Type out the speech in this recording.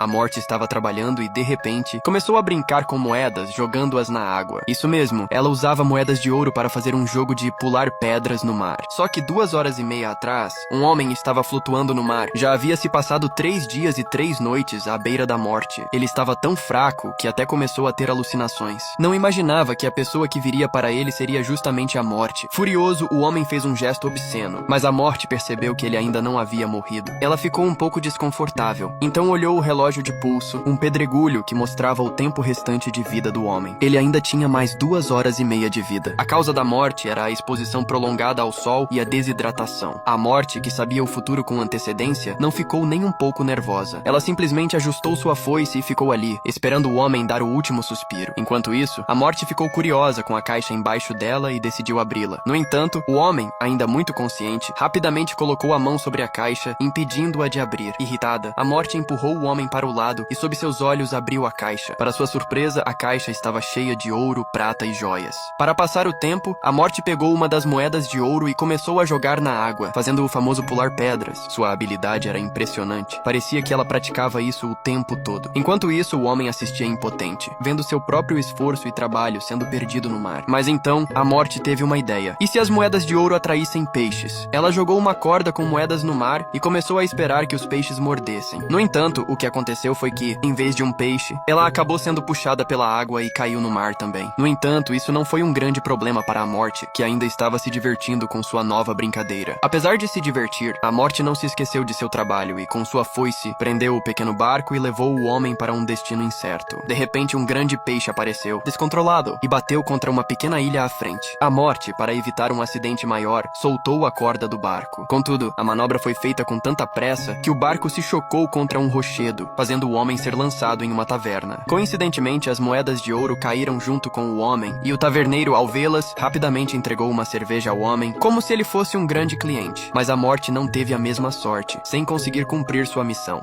A morte estava trabalhando e, de repente, começou a brincar com moedas, jogando-as na água. Isso mesmo, ela usava moedas de ouro para fazer um jogo de pular pedras no mar. Só que 2 horas e meia atrás, um homem estava flutuando no mar. Já havia se passado 3 dias e 3 noites à beira da morte. Ele estava tão fraco que até começou a ter alucinações. Não imaginava que a pessoa que viria para ele seria justamente a morte. Furioso, o homem fez um gesto obsceno, mas a morte percebeu que ele ainda não havia morrido. Ela ficou um pouco desconfortável, então olhou o relógio de pulso, um pedregulho que mostrava o tempo restante de vida do homem. Ele ainda tinha mais 2 horas e meia de vida. A causa da morte era a exposição prolongada ao sol e a desidratação. A morte, que sabia o futuro com antecedência, não ficou nem um pouco nervosa. Ela simplesmente ajustou sua foice e ficou ali, esperando o homem dar o último suspiro. Enquanto isso, a morte ficou curiosa com a caixa embaixo dela e decidiu abri-la. No entanto, o homem, ainda muito consciente, rapidamente colocou a mão sobre a caixa, impedindo-a de abrir. Irritada, a morte empurrou o homem para o lado e sob seus olhos abriu a caixa. Para sua surpresa, a caixa estava cheia de ouro, prata e joias. Para passar o tempo, a morte pegou uma das moedas de ouro e começou a jogar na água, fazendo o famoso pular pedras. Sua habilidade era impressionante. Parecia que ela praticava isso o tempo todo. Enquanto isso, o homem assistia impotente, vendo seu próprio esforço e trabalho sendo perdido no mar. Mas então, a morte teve uma ideia. E se as moedas de ouro atraíssem peixes? Ela jogou uma corda com moedas no mar e começou a esperar que os peixes mordessem. No entanto, o que aconteceu foi que, em vez de um peixe, ela acabou sendo puxada pela água e caiu no mar também. No entanto, isso não foi um grande problema para a morte, que ainda estava se divertindo com sua nova brincadeira. Apesar de se divertir, a morte não se esqueceu de seu trabalho e, com sua foice, prendeu o pequeno barco e levou o homem para um destino incerto. De repente, um grande peixe apareceu, descontrolado, e bateu contra uma pequena ilha à frente. A morte, para evitar um acidente maior, soltou a corda do barco. Contudo, a manobra foi feita com tanta pressa que o barco se chocou contra um rochedo, fazendo o homem ser lançado em uma taverna. Coincidentemente, as moedas de ouro caíram junto com o homem, e o taverneiro, ao vê-las, rapidamente entregou uma cerveja ao homem, como se ele fosse um grande cliente. Mas a morte não teve a mesma sorte, sem conseguir cumprir sua missão.